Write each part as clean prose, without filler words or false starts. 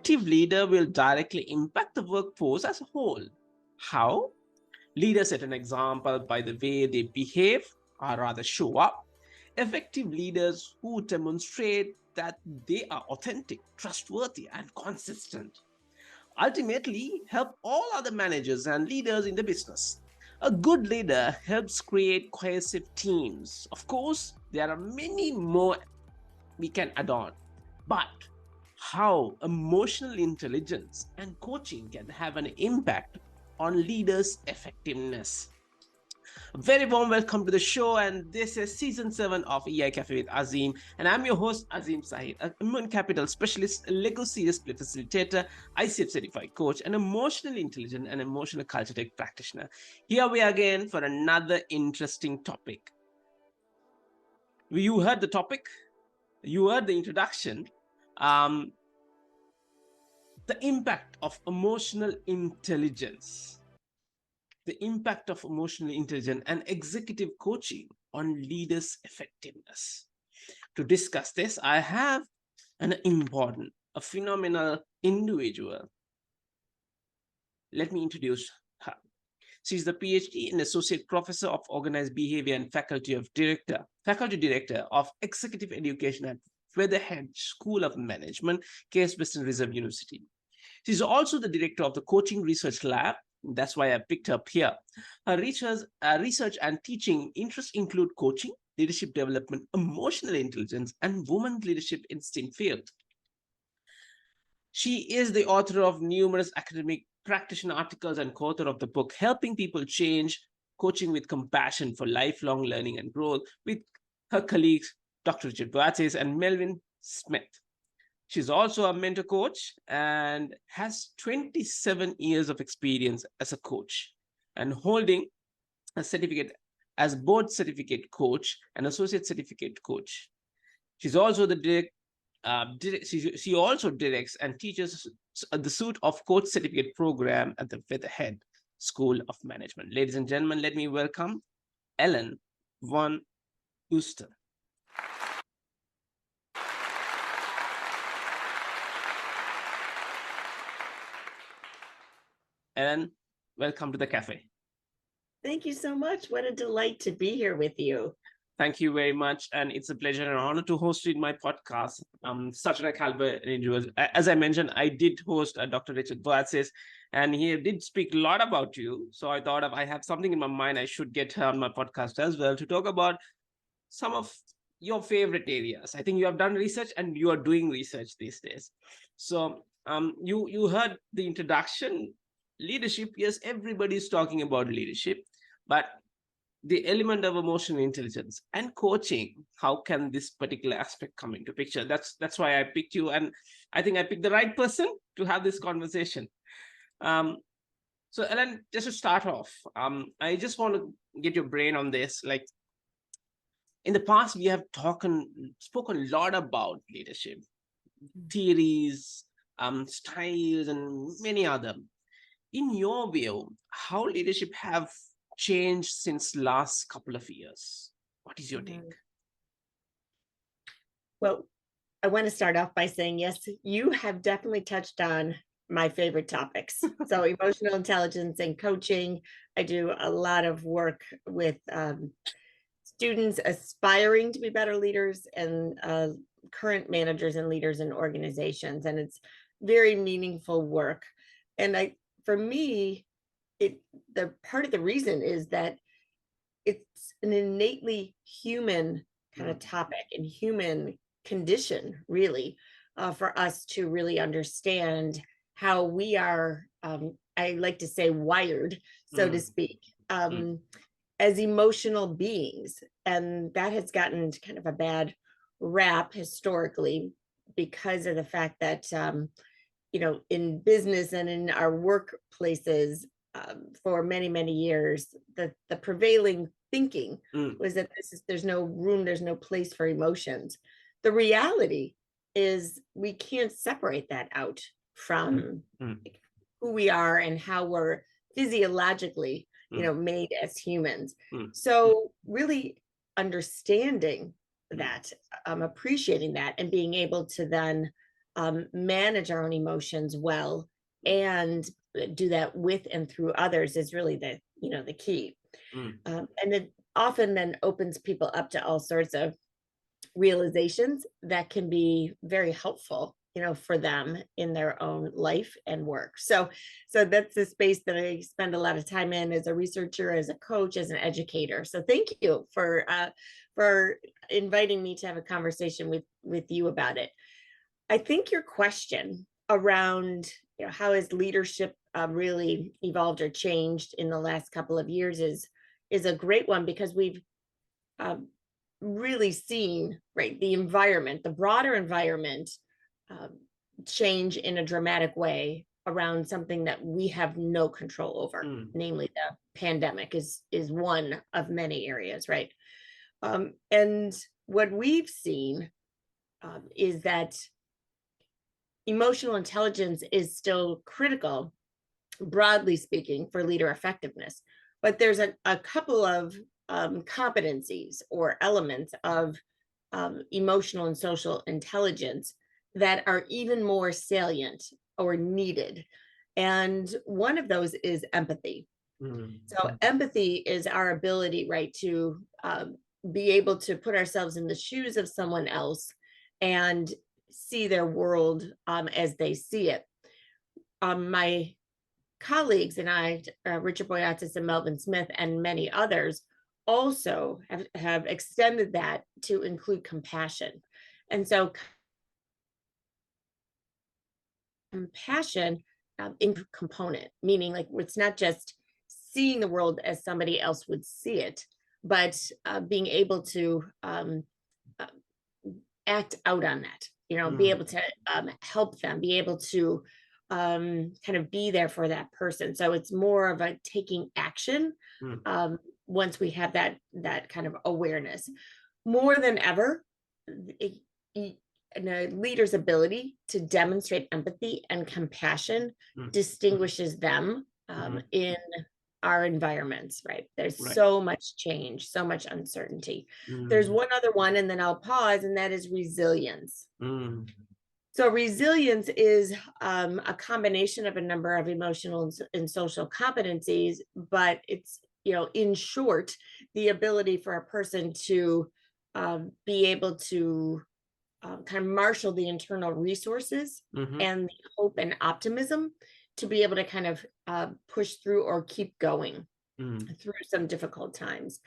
effective leader will directly impact the workforce as a whole. How? Leaders set an example by the way they behave, or rather show up. Effective leaders who demonstrate that they are authentic, trustworthy, and consistent ultimately help all other managers and leaders in the business. A good leader helps create cohesive teams. Of course, there are many more we can add on, but how emotional intelligence and coaching can have an impact on leaders' effectiveness. A very warm welcome to the show, and this is season 7 of EI Cafe with Azim, and I'm your host Azim Sahid, a human capital specialist, a Lego Serious Play facilitator, ICF certified coach, an emotionally intelligent and emotional culture tech practitioner. Here we are again for another interesting topic. You heard the topic, you heard the introduction. The impact of emotional intelligence. The impact of emotional intelligence and executive coaching on leaders' effectiveness. To discuss this, I have an important, a phenomenal individual. Let me introduce her. She's the PhD and Associate Professor of Organized Behavior and Faculty Director of Executive Education at Featherhead School of Management, Case Western Reserve University. She's also the director of the Coaching Research Lab. That's why I picked up here. Her research and teaching interests include coaching, leadership development, emotional intelligence, and women's leadership in STEM field. She is the author of numerous academic practitioner articles and co-author of the book Helping People Change, Coaching with Compassion for Lifelong Learning and Growth, with her colleagues, Dr. Richard Boates and Melvin Smith. She's also a mentor coach and has 27 years of experience as a coach and holding a certificate as board certificate coach and associate certificate coach. She's also she also directs and teaches the suite of coach certificate program at the Featherhead School of Management. Ladies and gentlemen, let me welcome Ellen von Oosten. Ellen, welcome to the cafe. Thank you so much. What a delight to be here with you. Thank you very much. And it's a pleasure and honor to host you in my podcast. Such a caliber individual. As I mentioned, I did host Dr. Richard Boates, and he did speak a lot about you. So I thought I have something in my mind, I should get her on my podcast as well to talk about some of your favorite areas. I think you have done research and you are doing research these days. So you heard the introduction. Leadership, yes, everybody's talking about leadership, but the element of emotional intelligence and coaching, how can this particular aspect come into picture? That's why I picked you, and I think I picked the right person to have this conversation. So Ellen, just to start off, I just want to get your brain on this. Like in the past, we have spoken a lot about leadership theories, styles, and many other. In your view, how leadership have changed since last couple of years? What is your take? Well, I want to start off by saying, yes, you have definitely touched on my favorite topics. So emotional intelligence and coaching. I do a lot of work with students aspiring to be better leaders and current managers and leaders in organizations. And it's very meaningful work. And for me, the part of the reason is that it's an innately human kind of topic and human condition, really, for us to really understand how we are, I like to say, wired, so to speak, as emotional beings. And that has gotten kind of a bad rap historically because of the fact that in business and in our workplaces for many, many years, the prevailing thinking was that there's no room, there's no place for emotions. The reality is we can't separate that out from who we are and how we're physiologically, made as humans. So really understanding that, appreciating that, and being able to then manage our own emotions well and do that with and through others is really the key. And it often then opens people up to all sorts of realizations that can be very helpful, for them in their own life and work. So that's the space that I spend a lot of time in as a researcher, as a coach, as an educator. So thank you for inviting me to have a conversation with you about it. I think your question around how has leadership really evolved or changed in the last couple of years is a great one, because we've really seen, right, the broader environment change in a dramatic way around something that we have no control over, namely the pandemic is one of many areas, right? And what we've seen is that emotional intelligence is still critical, broadly speaking, for leader effectiveness. But there's a couple of competencies or elements of emotional and social intelligence that are even more salient or needed. And one of those is empathy. So empathy is our ability, right, to be able to put ourselves in the shoes of someone else and see their world as they see it. My colleagues and I, Richard Boyatzis and Melvin Smith and many others, also have extended that to include compassion. And so compassion in component, meaning like it's not just seeing the world as somebody else would see it, but being able to act out on that, be able to help them, be able to kind of be there for that person. So it's more of a taking action once we have that kind of awareness. More than ever, a leader's ability to demonstrate empathy and compassion distinguishes them in our environments, right? There's so much change, so much uncertainty. There's one other one, and then I'll pause, and that is resilience. So resilience is a combination of a number of emotional and social competencies, but it's, in short, the ability for a person to be able to kind of marshal the internal resources and the hope and optimism to be able to kind of push through or keep going through some difficult times.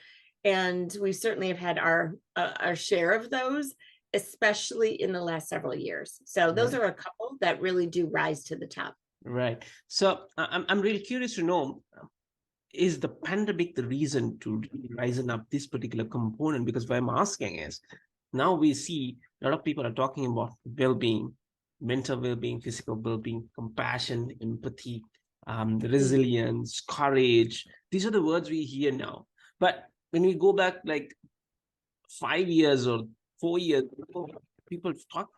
And we certainly have had our share of those, especially in the last several years. So those are a couple that really do rise to the top. Right. So I'm really curious to know, is the pandemic the reason to rise up this particular component? Because what I'm asking is, now we see a lot of people are talking about well-being, mental well-being, physical well-being, compassion, empathy, resilience, courage. These are the words we hear now. But when we go back like 5 years or 4 years,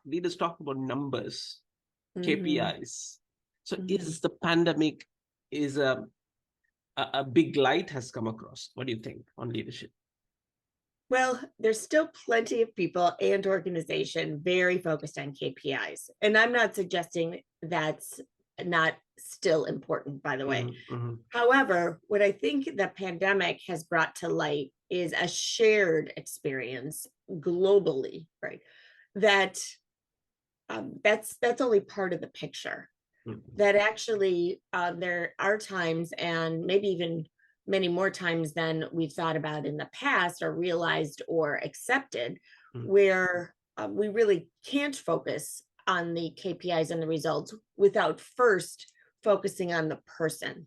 leaders talk about numbers, KPIs. So is the pandemic is a big light has come across? What do you think on leadership? Well, there's still plenty of people and organization very focused on KPIs. And I'm not suggesting that's not still important, by the way. However, what I think the pandemic has brought to light is a shared experience globally, right? That's only part of the picture. That actually there are times, and maybe even many more times than we've thought about in the past or realized or accepted, where we really can't focus on the KPIs and the results without first focusing on the person.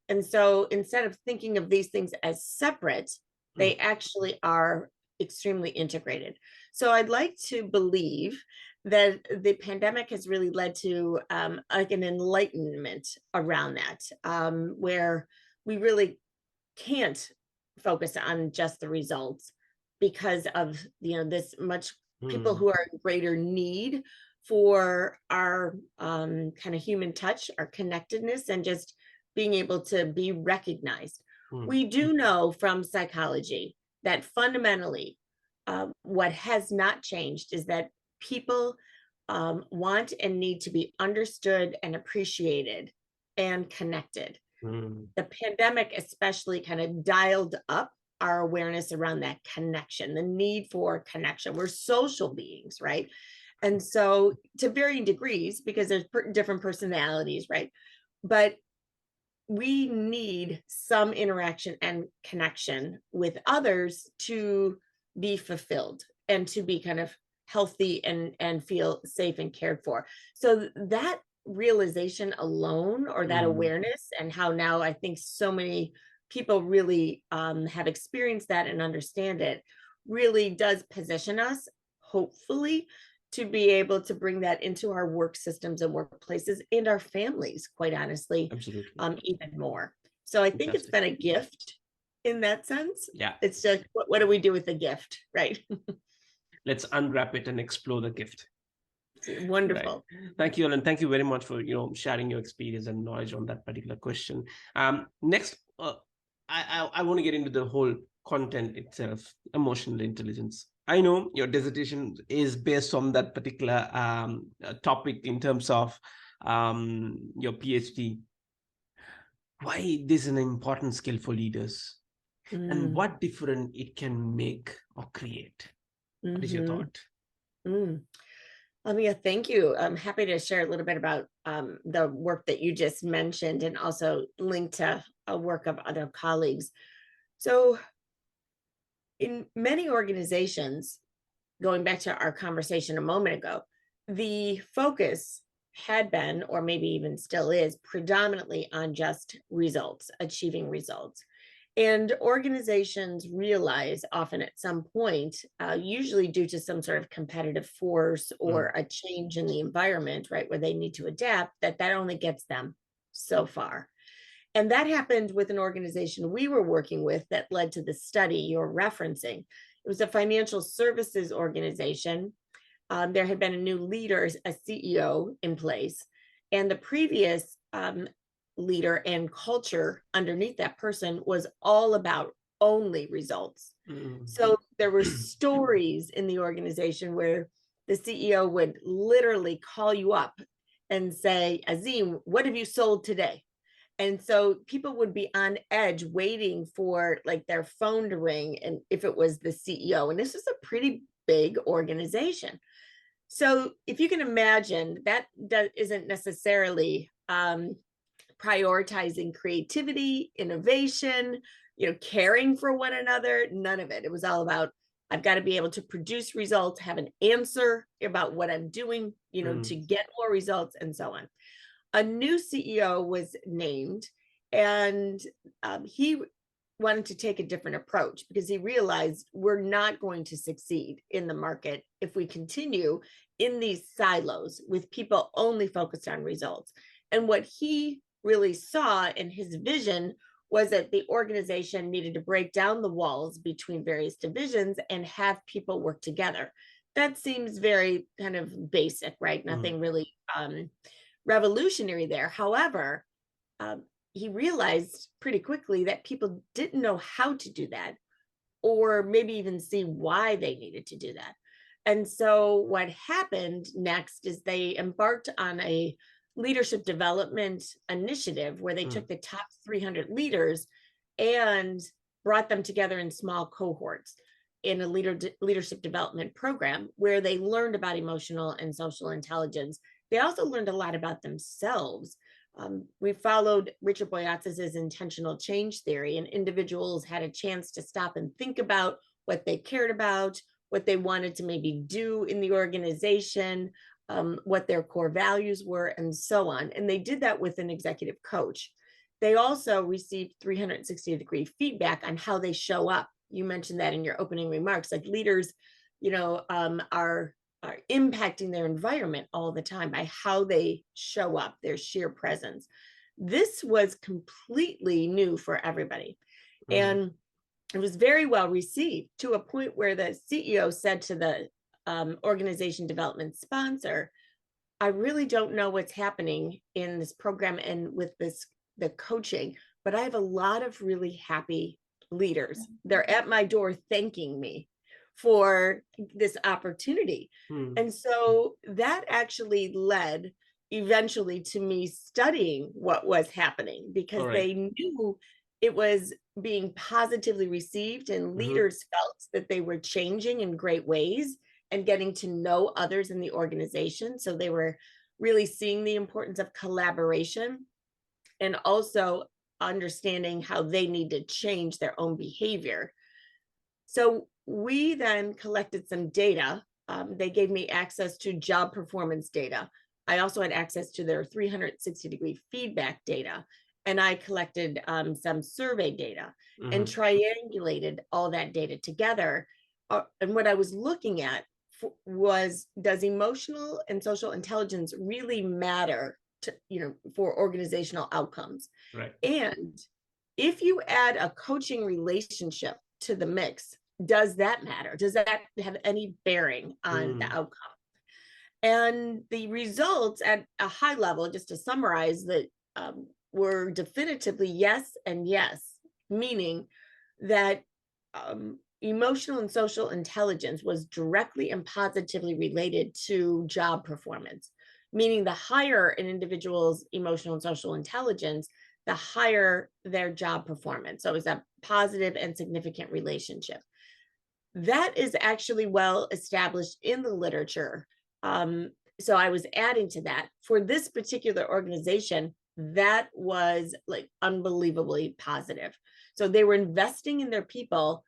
And so instead of thinking of these things as separate, they actually are extremely integrated. So I'd like to believe that the pandemic has really led to like an enlightenment around that, where we really can't focus on just the results because of this much people who are in greater need for our kind of human touch, our connectedness, and just being able to be recognized. We do know from psychology that fundamentally what has not changed is that people want and need to be understood and appreciated and connected. The pandemic especially kind of dialed up our awareness around that connection, the need for connection. We're social beings, right? And so to varying degrees, because there's different personalities, right? But we need some interaction and connection with others to be fulfilled and to be kind of healthy and feel safe and cared for. So that realization alone, or that awareness, and how now I think so many people really have experienced that and understand it, really does position us, hopefully, to be able to bring that into our work systems and workplaces and our families, quite honestly, Absolutely. even more. So I think it's Fantastic. been a gift in that sense. Yeah. It's just, what do we do with the gift, right? Let's unwrap it and explore the gift. Wonderful. Right. Thank you, Ellen. Thank you very much for sharing your experience and knowledge on that particular question. Next, I want to get into the whole content itself, emotional intelligence. I know your dissertation is based on that particular topic in terms of your PhD. Why this is an important skill for leaders, and what difference it can make or create? What is your thought? Lamia, thank you. I'm happy to share a little bit about the work that you just mentioned, and also link to a work of other colleagues. So in many organizations, going back to our conversation a moment ago, the focus had been, or maybe even still is, predominantly on just results, achieving results. And organizations realize often at some point, usually due to some sort of competitive force or a change in the environment, right, where they need to adapt, that only gets them so far. And that happened with an organization we were working with that led to the study you're referencing. It was a financial services organization. There had been a new leader, a CEO in place, and the previous leader and culture underneath that person was all about only results. So there were stories in the organization where the CEO would literally call you up and say, Azim, what have you sold today? And so people would be on edge waiting for like their phone to ring, and if it was the CEO, and this is a pretty big organization. So if you can imagine, that isn't necessarily prioritizing creativity, innovation, caring for one another, none of it. It was all about, I've got to be able to produce results, have an answer about what I'm doing, to get more results, and so on. A new CEO was named, and he wanted to take a different approach because he realized we're not going to succeed in the market if we continue in these silos with people only focused on results. And what he really saw in his vision was that the organization needed to break down the walls between various divisions and have people work together. That seems very kind of basic, right? Nothing really revolutionary there. However, he realized pretty quickly that people didn't know how to do that, or maybe even see why they needed to do that. And so what happened next is they embarked on a leadership development initiative where they took the top 300 leaders and brought them together in small cohorts in a leadership development program where they learned about emotional and social intelligence. They also learned a lot about themselves. We followed Richard Boyatzis' intentional change theory, and individuals had a chance to stop and think about what they cared about, what they wanted to maybe do in the organization, what their core values were, and so on. And they did that with an executive coach. They also received 360-degree feedback on how they show up. You mentioned that in your opening remarks, like leaders, are impacting their environment all the time by how they show up, their sheer presence. This was completely new for everybody. And it was very well received, to a point where the CEO said to the organization development sponsor, I really don't know what's happening in this program and with the coaching, but I have a lot of really happy leaders. They're at my door thanking me for this opportunity. Hmm. And so that actually led eventually to me studying what was happening, because All right. they knew it was being positively received, and Mhm. leaders felt that they were changing in great ways and getting to know others in the organization. So they were really seeing the importance of collaboration, and also understanding how they need to change their own behavior. So we then collected some data. They gave me access to job performance data. I also had access to their 360-degree feedback data. And I collected some survey data and Mhm. triangulated all that data together. And what I was looking at was, does emotional and social intelligence really matter to, for organizational outcomes? Right. And if you add a coaching relationship to the mix, does that matter? Does that have any bearing on the Mm. outcome? And the results at a high level, just to summarize, that were definitively yes and yes, meaning that emotional and social intelligence was directly and positively related to job performance, meaning the higher an individual's emotional and social intelligence, the higher their job performance. So it's a positive and significant relationship. That is actually well established in the literature. So I was adding to that. For this particular organization, that was like unbelievably positive. So they were investing in their people.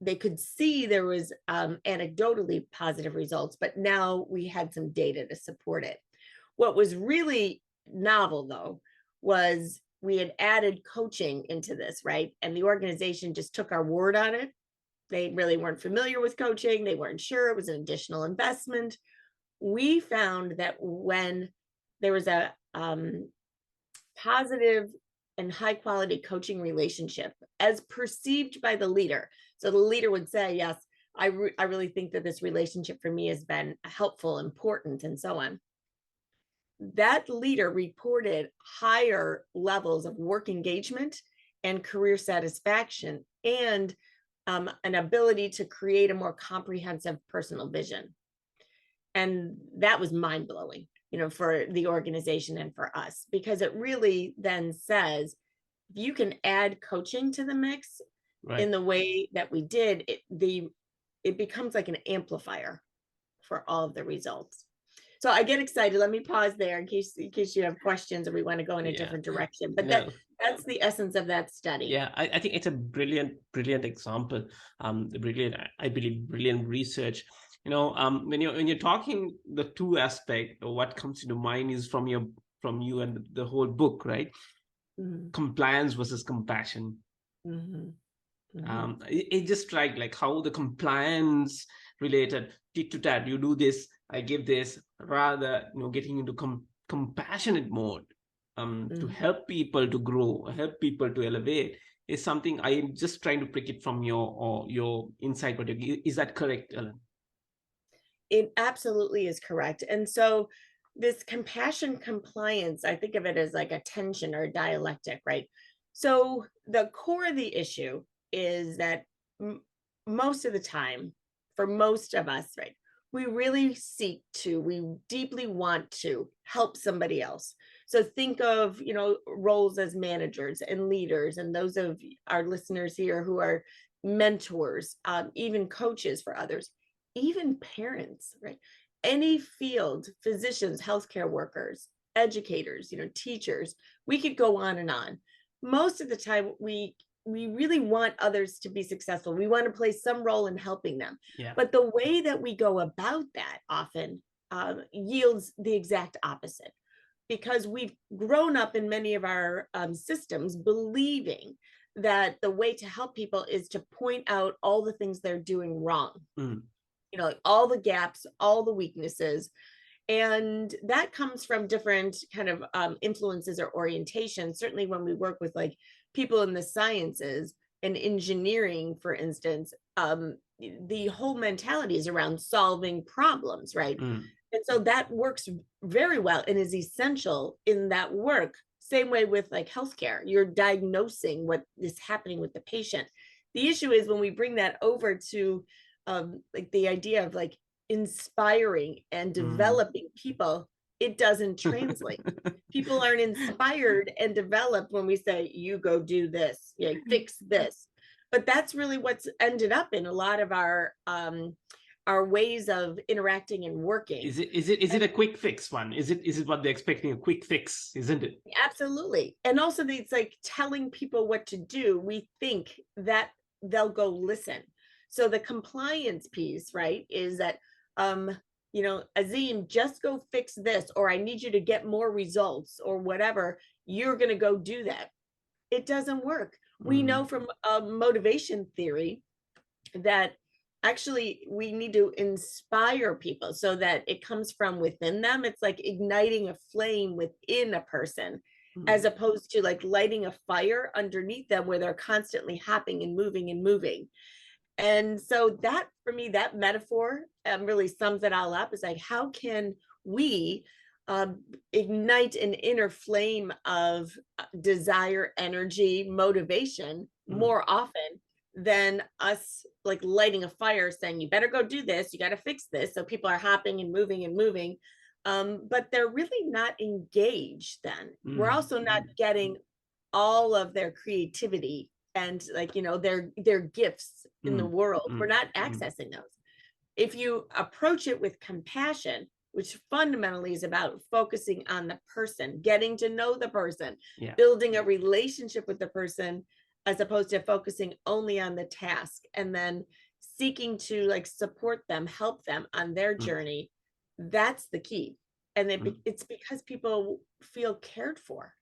They could see there was anecdotally positive results, but now we had some data to support it. What was really novel, though, was we had added coaching into this, right? And the organization just took our word on it. They really weren't familiar with coaching. They weren't sure it was an additional investment. We found that when there was a positive and high quality coaching relationship as perceived by the leader, so the leader would say, yes, I really think that this relationship for me has been helpful, important, and so on. That leader reported higher levels of work engagement and career satisfaction, and an ability to create a more comprehensive personal vision. And that was mind blowing, for the organization and for us, because it really then says, if you can add coaching to the mix Right. in the way that we did, it becomes like an amplifier for all of the results. So I get excited. Let me pause there in case you have questions or we want to go in a Yeah. different direction. But No. that's the essence of that study. Yeah, I think it's a brilliant example. The brilliant, I believe, brilliant research. When you're talking the two aspect, what comes into mind is from you and the whole book, right? Mhm, Compliance versus compassion. mhm, mhm, It just like how the compliance related tit to tat. You do this, I give this, rather getting into compassionate mode, to mhm. help people to grow, help people to elevate, is something I am just trying to pick it from your insight. But is that correct, Ellen? It absolutely is correct. And so this compassion compliance, I think of it as like a tension or a dialectic, right? So the core of the issue is that most of the time, for most of us, right, we deeply want to help somebody else. So think of, roles as managers and leaders, and those of our listeners here who are mentors, even coaches for others, even parents, right? Any field, physicians, healthcare workers, educators, teachers, we could go on and on. Most of the time, we really want others to be successful. We want to play some role in helping them. Yeah. But the way that we go about that often yields the exact opposite, because we've grown up in many of our systems believing that the way to help people is to point out all the things they're doing wrong, Mm. like all the gaps, all the weaknesses. And that comes from different kind of influences or orientations. Certainly when we work with like people in the sciences and engineering, for instance, the whole mentality is around solving problems, right? Mm. And so that works very well and is essential in that work. Same way with like healthcare, you're diagnosing what is happening with the patient. The issue is when we bring that over to like the idea of like inspiring and developing people, it doesn't translate. People aren't inspired and developed when we say, you go do this, you know, fix this. But that's really what's ended up in a lot of our ways of interacting and working. Is it a quick fix one? Is it what they're expecting, a quick fix, isn't it? Absolutely. And also it's like telling people what to do. We think that they'll go listen. So the compliance piece, right, is that you know, Azim, just go fix this, or I need you to get more results or whatever. You're going to go do that. It doesn't work. We know from motivation theory that actually we need to inspire people so that it comes from within them. It's like igniting a flame within a person, as opposed to like lighting a fire underneath them where they're constantly hopping and moving and moving. And so that, for me, that metaphor really sums it all up. Is like, how can we ignite an inner flame of desire, energy, motivation more often than us like lighting a fire saying, you better go do this, you got to fix this. So people are hopping and moving and moving. But they're really not engaged then. We're also not getting all of their creativity and like, you know, their gifts in the world. We're not accessing those. If you approach it with compassion, which fundamentally is about focusing on the person, getting to know the person, building a relationship with the person, as opposed to focusing only on the task, and then seeking to like support them, help them on their journey. That's the key. And it's because people feel cared for,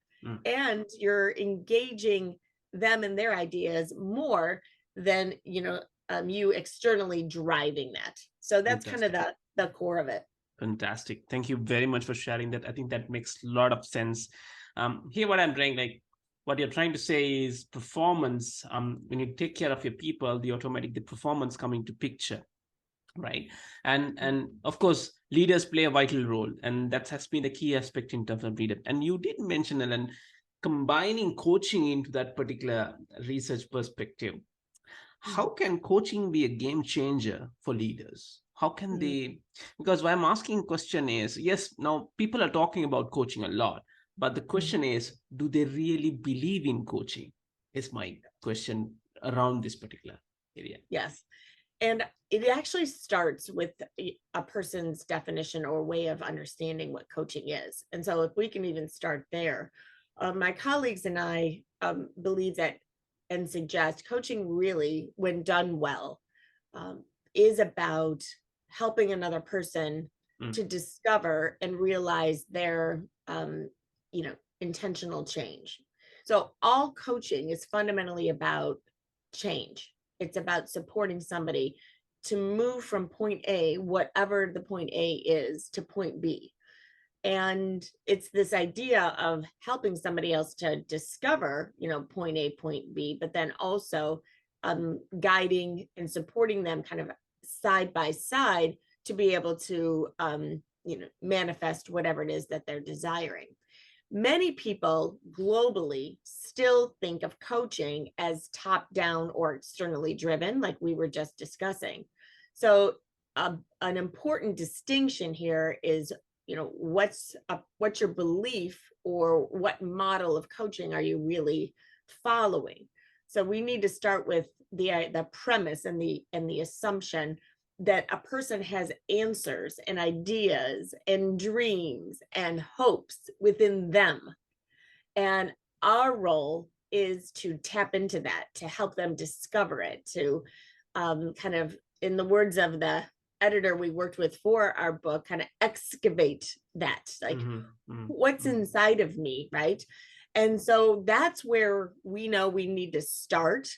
and you're engaging them and their ideas more than, you know, you externally driving that. So that's kind of the core of it. Fantastic. Thank you very much for sharing that. I think that makes a lot of sense. Here, what I'm trying, like, what you're trying to say is performance. When you take care of your people, the performance come into picture, right? And of course, leaders play a vital role, and that has been the key aspect in terms of leader. And you did mention, Ellen, combining coaching into that particular research perspective. How can coaching be a game changer for leaders? How can they, because why I'm asking question is, yes, now people are talking about coaching a lot, but the question is, do they really believe in coaching? Is my question around this particular area. Yes. And it actually starts with a person's definition or way of understanding what coaching is. And so if we can even start there, my colleagues and I believe that and suggest coaching really, when done well, is about helping another person to discover and realize their, you know, intentional change. So all coaching is fundamentally about change. It's about supporting somebody to move from point A, whatever the point A is, to point B. And it's this idea of helping somebody else to discover, you know, point A, point B, but then also guiding and supporting them kind of side by side to be able to, you know, manifest whatever it is that they're desiring. Many people globally still think of coaching as top down or externally driven, like we were just discussing. So an important distinction here is, you know, what's your belief, or what model of coaching are you really following? So we need to start with the premise and the assumption that a person has answers and ideas and dreams and hopes within them. And our role is to tap into that, to help them discover it, to kind of, in the words of the editor we worked with for our book, kind of excavate that, like what's inside of me, right? And so that's where we know we need to start.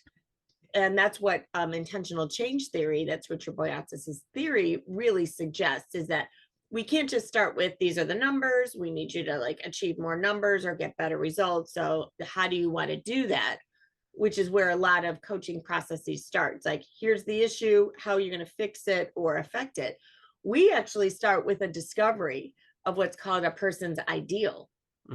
And that's what intentional change theory, that's Richard Boyatzis' theory, really suggests, is that we can't just start with, these are the numbers, we need you to like achieve more numbers or get better results. So how do you want to do that? Which is where a lot of coaching processes start. It's like, here's the issue, how you're going to fix it or affect it. We actually start with a discovery of what's called a person's ideal.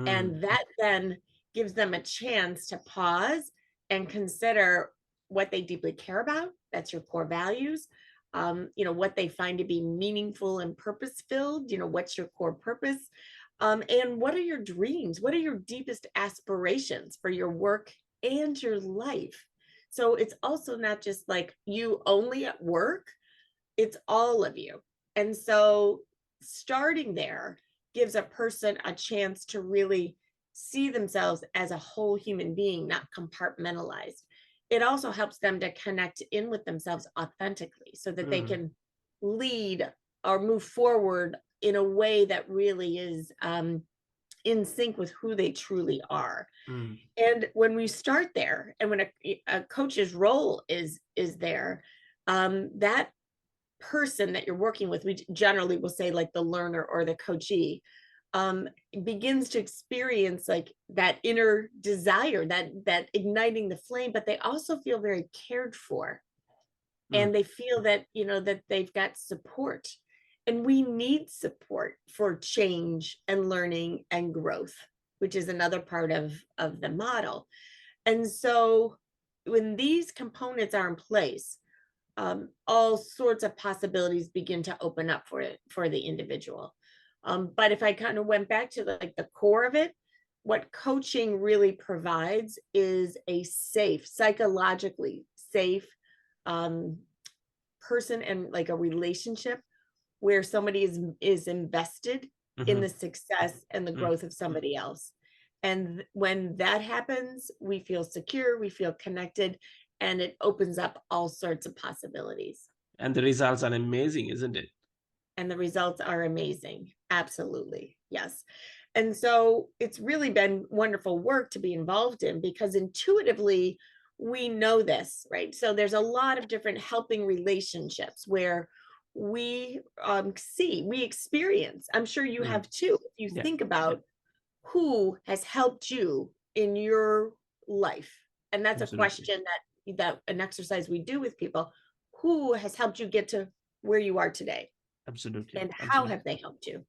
And that then gives them a chance to pause and consider what they deeply care about. That's your core values. what they find to be meaningful and purpose filled, what's your core purpose, and what are your dreams? What are your deepest aspirations for your work and your life? So it's also not just like you only at work, it's all of you. And so starting there gives a person a chance to really see themselves as a whole human being, not compartmentalized. It also helps them to connect in with themselves authentically so that they can lead or move forward in a way that really is in sync with who they truly are. And when we start there, and when a coach's role is there, that person that you're working with, we generally will say like the learner or the coachee, begins to experience like that inner desire, that igniting the flame, but they also feel very cared for, and they feel that that they've got support. And we need support for change and learning and growth, which is another part of the model. And so when these components are in place, all sorts of possibilities begin to open up for the individual. But if I kind of went back to the core of it, what coaching really provides is a safe, psychologically safe person, and like a relationship where somebody is invested in the success and the growth of somebody else. And when that happens, we feel secure, we feel connected, and it opens up all sorts of possibilities. And the results are amazing, isn't it? And the results are amazing. Absolutely. Yes. And so it's really been wonderful work to be involved in, because intuitively we know this, right? So there's a lot of different helping relationships where we we experience. I'm sure you have too. If you think about who has helped you in your life, and that's a question that an exercise we do with people: who has helped you get to where you are today? Absolutely. And how have they helped you?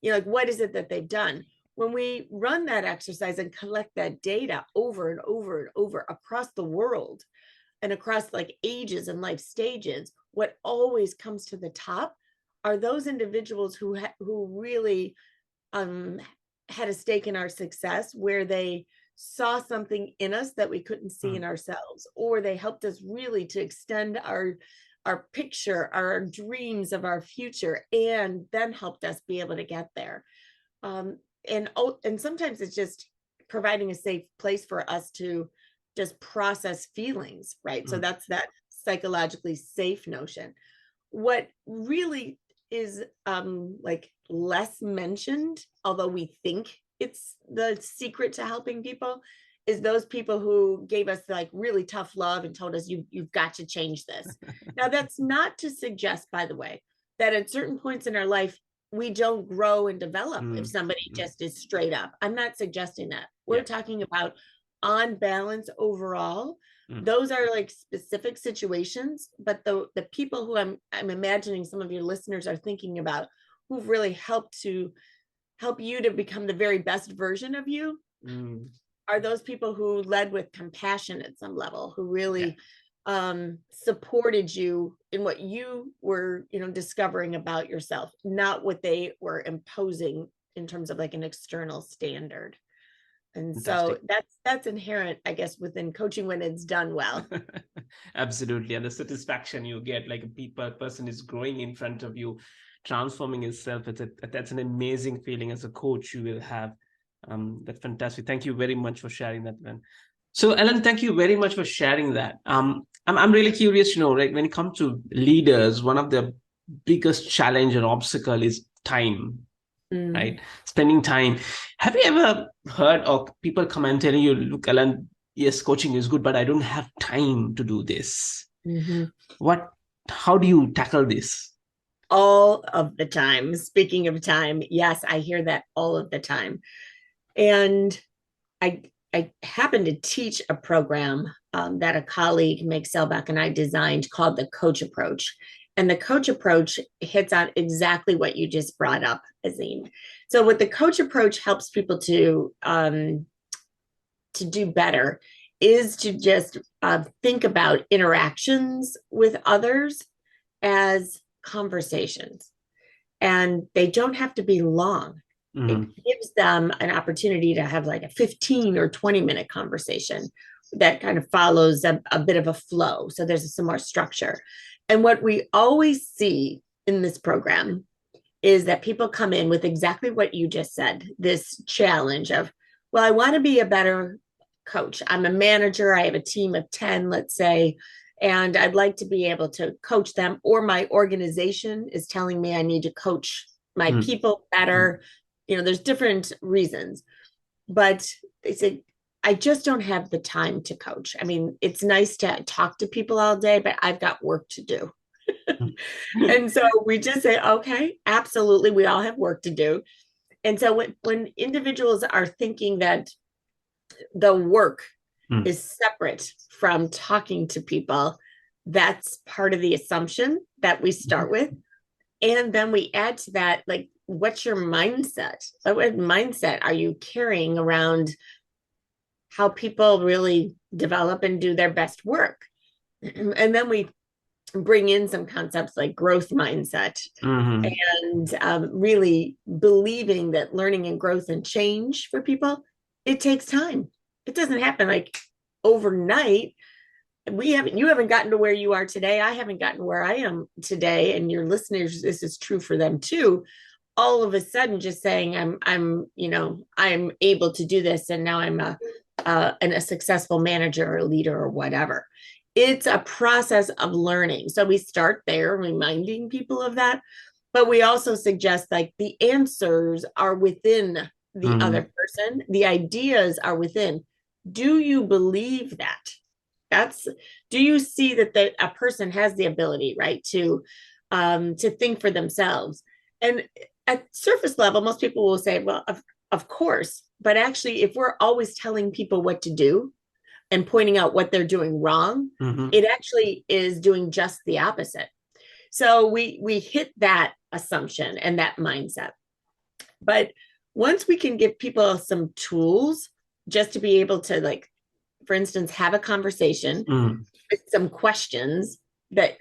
Like, what is it that they've done? When we run that exercise and collect that data over and over and over across the world and across like ages and life stages, what always comes to the top are those individuals who really had a stake in our success, where they saw something in us that we couldn't see in ourselves, or they helped us really to extend our picture, our dreams of our future, and then helped us be able to get there. And sometimes it's just providing a safe place for us to just process feelings, right? So that's that psychologically safe notion. What really is like less mentioned, although we think it's the secret to helping people, is those people who gave us like really tough love and told us you've got to change this. Now, that's not to suggest, by the way, that at certain points in our life we don't grow and develop if somebody just is straight up. I'm not suggesting that. We're talking about on balance overall. Those are like specific situations, but the people who I'm imagining some of your listeners are thinking about, who've really helped you to become the very best version of you, are those people who led with compassion at some level, who really supported you in what you were, discovering about yourself, not what they were imposing in terms of like an external standard. And so that's inherent, I guess, within coaching when it's done well. Absolutely. And the satisfaction you get, like a person is growing in front of you, transforming himself. That's an amazing feeling as a coach you will have. That's fantastic. Thank you very much for sharing that, man. So, Ellen, thank you very much for sharing that. I'm really curious, right? When it comes to leaders, one of the biggest challenge and obstacle is time, right? Spending time. Have you ever heard or people come and telling you, look, Ellen, yes, coaching is good, but I don't have time to do this. How do you tackle this? All of the time. Speaking of time, yes, I hear that all of the time. And I happen to teach a program that a colleague, Meg Selbach, and I designed, called the Coach Approach. And the Coach Approach hits on exactly what you just brought up, Azim. So what the Coach Approach helps people to do better is to just think about interactions with others as conversations, and they don't have to be long. It gives them an opportunity to have like a 15 or 20-minute conversation that kind of follows a bit of a flow. So there's some more structure. And what we always see in this program is that people come in with exactly what you just said, this challenge of, well, I want to be a better coach. I'm a manager. I have a team of 10, let's say, and I'd like to be able to coach them, or my organization is telling me I need to coach my people better. There's different reasons, but they say, I just don't have the time to coach. I mean, it's nice to talk to people all day, but I've got work to do. And so we just say, okay, absolutely. We all have work to do. And so when individuals are thinking that the work is separate from talking to people, that's part of the assumption that we start with. And then we add to that, like, what's your mindset? What mindset are you carrying around how people really develop and do their best work? And then we bring in some concepts like growth mindset and really believing that learning and growth and change for people, it takes time. It doesn't happen like overnight. You haven't gotten to where you are today. I haven't gotten where I am today. And your listeners, this is true for them too. All of a sudden just saying I'm able to do this. And now I'm a successful manager or leader or whatever. It's a process of learning. So we start there, reminding people of that. But we also suggest like the answers are within the other person. The ideas are within. Do you believe that? Do you see that a person has the ability, right, to think for themselves? And at surface level, most people will say, well, of course. But actually, if we're always telling people what to do and pointing out what they're doing wrong, it actually is doing just the opposite. So we hit that assumption and that mindset. But once we can give people some tools just to be able to, like, for instance, have a conversation with some questions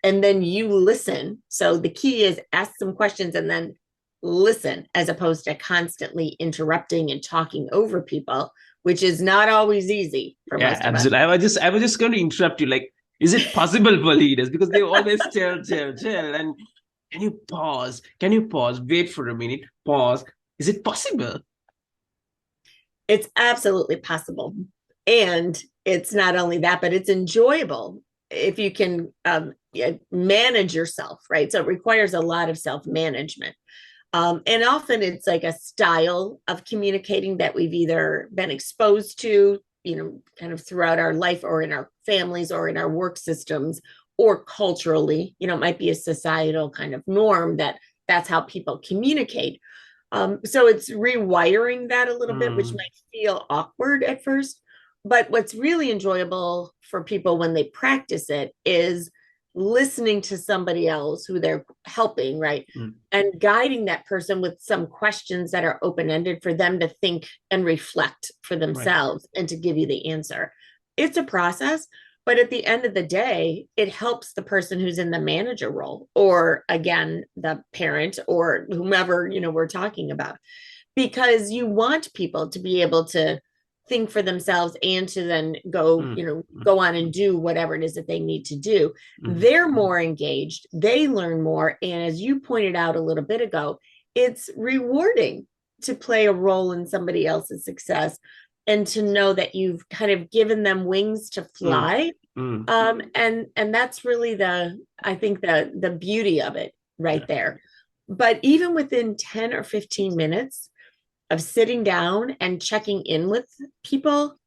and then you listen. So the key is ask some questions and then listen, as opposed to constantly interrupting and talking over people, which is not always easy for most of us. Absolutely. I was just going to interrupt you. Like, is it possible for leaders? Because they always tell. And can you pause? Wait for a minute. Pause. Is it possible? It's absolutely possible. And it's not only that, but it's enjoyable if you can manage yourself, right? So it requires a lot of self-management. And often it's like a style of communicating that we've either been exposed to, kind of throughout our life or in our families or in our work systems or culturally, it might be a societal kind of norm that's how people communicate. So it's rewiring that a little bit, which might feel awkward at first. But what's really enjoyable for people when they practice it is listening to somebody else who they're helping, right? And guiding that person with some questions that are open-ended for them to think and reflect for themselves and to give you the answer. It's a process, but at the end of the day, it helps the person who's in the manager role, or again, the parent or whomever, we're talking about, because you want people to be able to think for themselves and to then go on and do whatever it is that they need to do. They're more engaged, they learn more. And as you pointed out a little bit ago, it's rewarding to play a role in somebody else's success and to know that you've kind of given them wings to fly. And that's really I think the beauty of it right there. But even within 10 or 15 minutes of sitting down and checking in with people,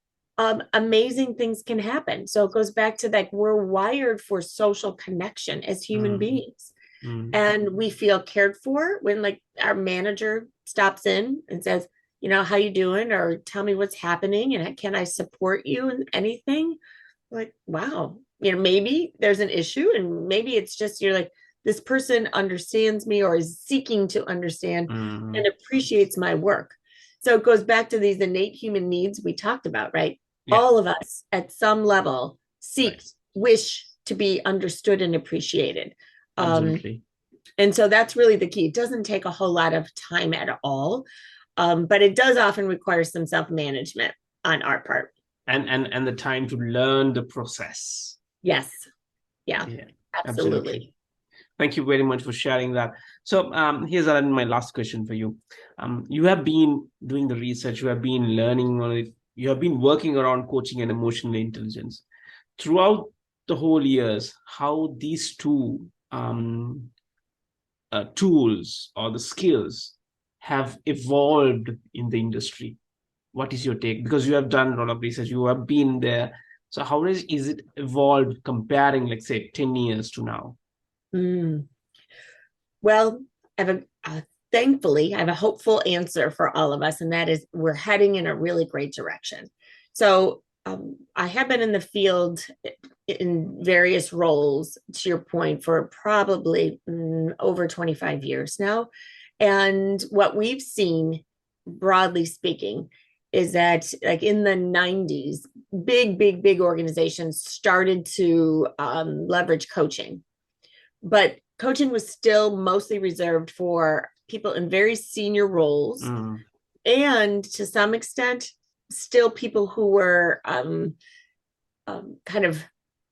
amazing things can happen. So it goes back to that we're wired for social connection as human beings. And we feel cared for when, like, our manager stops in and says, how you doing? Or tell me what's happening and can I support you in anything? Like, wow, maybe there's an issue and maybe it's just, you're like, this person understands me or is seeking to understand and appreciates my work. So it goes back to these innate human needs we talked about, right? Yeah. All of us at some level wish to be understood and appreciated. Absolutely. And so that's really the key. It doesn't take a whole lot of time at all, but it does often require some self-management on our part. And the time to learn the process. Yes. Yeah, absolutely. Thank you very much for sharing that. So here's my last question for you. You have been doing the research, you have been learning on it, you have been working around coaching and emotional intelligence. Throughout the whole years, how these two tools or the skills have evolved in the industry. What is your take? Because you have done a lot of research, you have been there. So how is it evolved comparing, let's say, 10 years to now? Well, I have thankfully, I have a hopeful answer for all of us, and that is we're heading in a really great direction. So I have been in the field in various roles, to your point, for probably over 25 years now. And what we've seen, broadly speaking, is that like in the 90s, big organizations started to leverage coaching. But coaching was still mostly reserved for people in very senior roles. And to some extent, still people who were kind of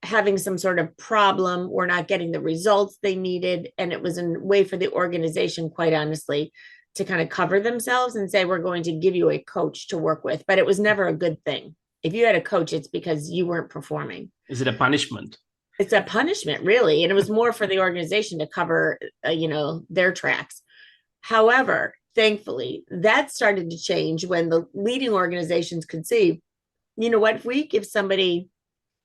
having some sort of problem or not getting the results they needed. And it was a way for the organization, quite honestly, to kind of cover themselves and say, we're going to give you a coach to work with. But it was never a good thing. If you had a coach, it's because you weren't performing. Is it a punishment? It's a punishment, really. And it was more for the organization to cover, their tracks. However, thankfully, that started to change when the leading organizations could see, you know what, if we give somebody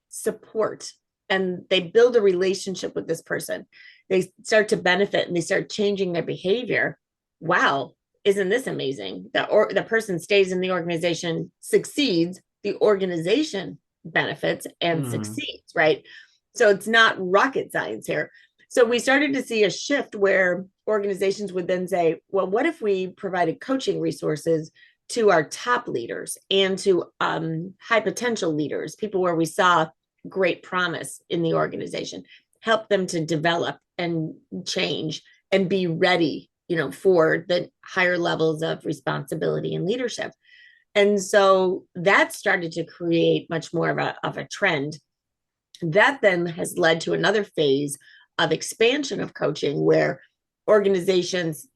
support and they build a relationship with this person, they start to benefit and they start changing their behavior. Wow, isn't this amazing? The person stays in the organization, succeeds, the organization benefits and succeeds, right? So it's not rocket science here. So we started to see a shift where organizations would then say, well, what if we provided coaching resources to our top leaders and to high potential leaders, people where we saw great promise in the organization, help them to develop and change and be ready, for the higher levels of responsibility and leadership. And so that started to create much more of a trend. That then has led to another phase of expansion of coaching where organizations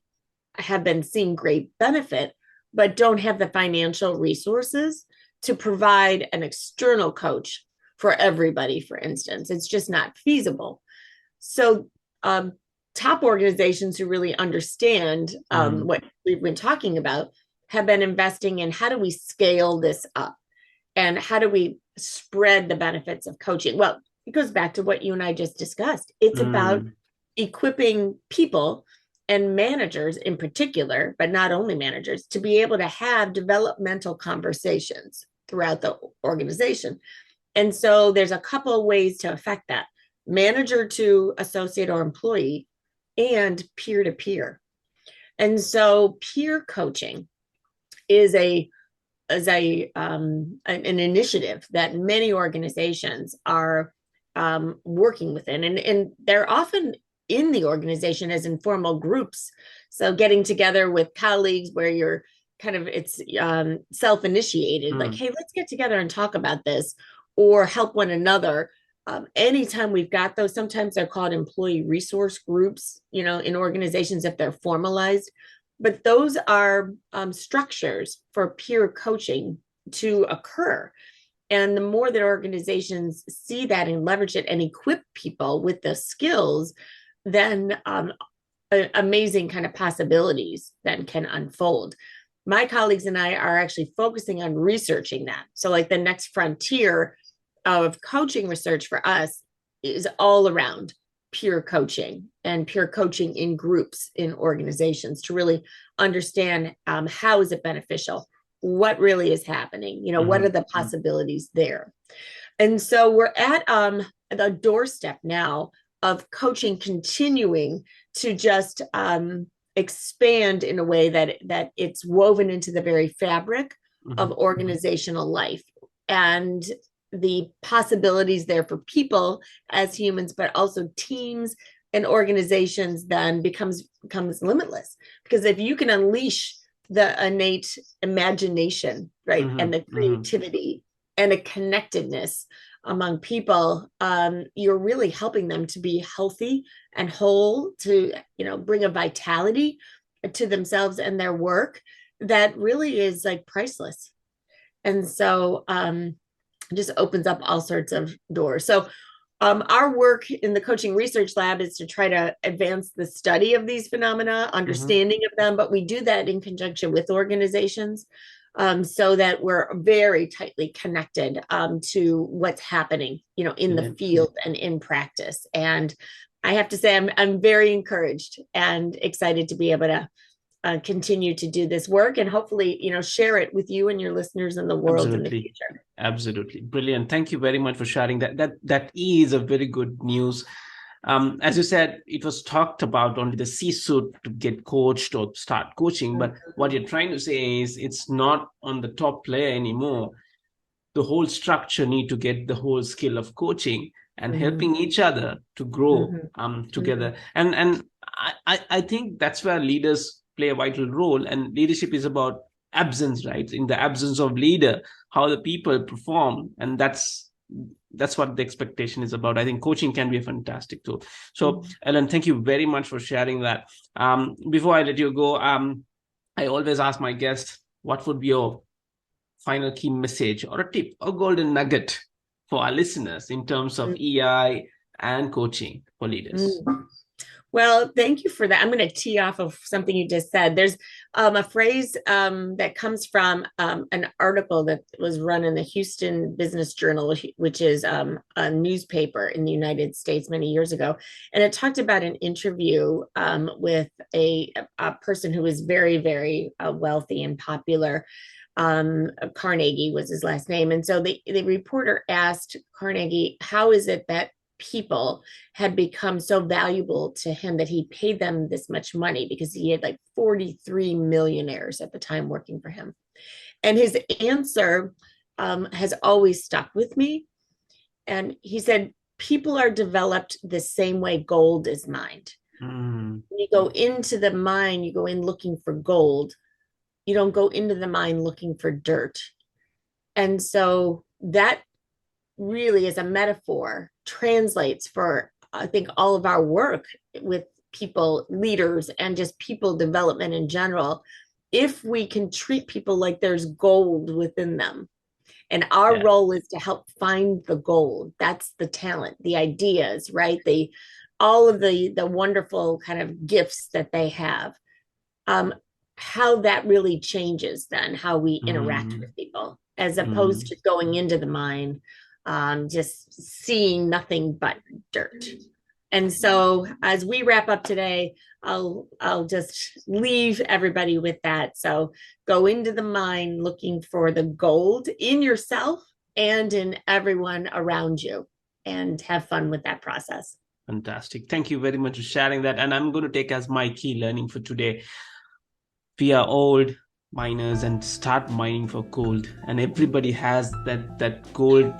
have been seeing great benefit, but don't have the financial resources to provide an external coach for everybody, for instance. It's just not feasible. So top organizations who really understand what we've been talking about have been investing in how do we scale this up and how do we spread the benefits of coaching. Well, it goes back to what you and I just discussed. It's about equipping people and managers in particular, but not only managers, to be able to have developmental conversations throughout the organization. And so there's a couple of ways to affect that: manager to associate or employee, and peer to peer. And so peer coaching is an initiative that many organizations are working within, and they're often in the organization as informal groups. So getting together with colleagues where you're it's self-initiated, like, hey, let's get together and talk about this, or help one another. Anytime we've got those, sometimes they're called employee resource groups, in organizations if they're formalized. But those are structures for peer coaching to occur. And the more that organizations see that and leverage it and equip people with the skills, then amazing kind of possibilities then can unfold. My colleagues and I are actually focusing on researching that. So like the next frontier of coaching research for us is all around peer coaching and peer coaching in groups, in organizations, to really understand how is it beneficial, what really is happening, what are the possibilities there. And so we're at the doorstep now of coaching continuing to just expand in a way that it's woven into the very fabric of organizational life, and the possibilities there for people as humans, but also teams in organizations then becomes limitless. Because if you can unleash the innate imagination, right, and the creativity and a connectedness among people, you're really helping them to be healthy and whole, to, you know, bring a vitality to themselves and their work that really is like priceless. And so it just opens up all sorts of doors. So our work in the coaching research lab is to try to advance the study of these phenomena, understanding of them, but we do that in conjunction with organizations, so that we're very tightly connected to what's happening, you know, in the field and in practice. And I have to say, I'm very encouraged and excited to be able to continue to do this work, and hopefully, you know, share it with you and your listeners in the world in the future. Absolutely. Brilliant. Thank you very much for sharing that. That is a very good news. As you said, it was talked about only the C-suite to get coached or start coaching. But what you're trying to say is it's not on the top player anymore. The whole structure need to get the whole skill of coaching and helping each other to grow together. And I think that's where leaders play a vital role. And leadership is about absence, right? In the absence of leader, how the people perform. And that's what the expectation is about. I think coaching can be a fantastic tool. So Ellen, thank you very much for sharing that. Before I let you go, I always ask my guests, what would be your final key message or a tip or golden nugget for our listeners in terms of EI and coaching for leaders? Well, thank you for that. I'm going to tee off of something you just said. There's a phrase that comes from an article that was run in the Houston Business Journal, which is a newspaper in the United States many years ago. And it talked about an interview with a person who was very, very wealthy and popular. Carnegie was his last name. And so the reporter asked Carnegie, how is it that people had become so valuable to him that he paid them this much money, because he had like 43 millionaires at the time working for him. And his answer has always stuck with me. And he said, people are developed the same way gold is mined. When you go into the mine, you go in looking for gold. You don't go into the mine looking for dirt. And so that really, as a metaphor, translates for, I think, all of our work with people, leaders, and just people development in general. If we can treat people like there's gold within them, and our role is to help find the gold. That's the talent, the ideas, right? All of the wonderful kind of gifts that they have. How that really changes then how we interact with people, as opposed to going into the mine just seeing nothing but dirt. And so as we wrap up today, I'll just leave everybody with that. So go into the mine looking for the gold in yourself and in everyone around you, and have fun with that process. Fantastic. Thank you very much for sharing that. And I'm going to take as my key learning for today. We are old miners and start mining for gold, and everybody has that gold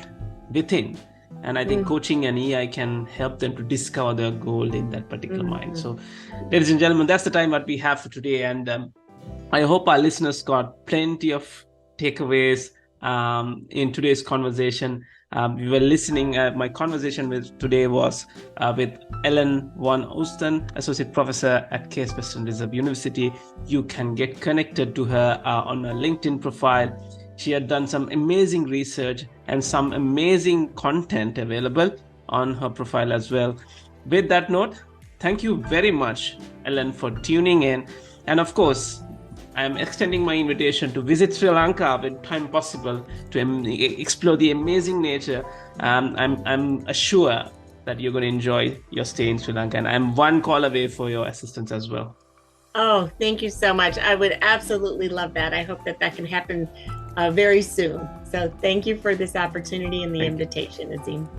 within. And I think coaching and EI can help them to discover their gold in that particular mine. So, ladies and gentlemen, that's the time that we have for today. And I hope our listeners got plenty of takeaways in today's conversation. We were listening. My conversation with today was with Ellen von Oosten, Associate Professor at Case Western Reserve University. You can get connected to her on her LinkedIn profile. She had done some amazing research and some amazing content available on her profile as well. With that note, thank you very much, Ellen, for tuning in. And of course, I am extending my invitation to visit Sri Lanka when time possible to explore the amazing nature. I'm sure that you're going to enjoy your stay in Sri Lanka, and I'm one call away for your assistance as well. Oh, thank you so much. I would absolutely love that. I hope that can happen very soon. So thank you for this opportunity and the invitation, Azim.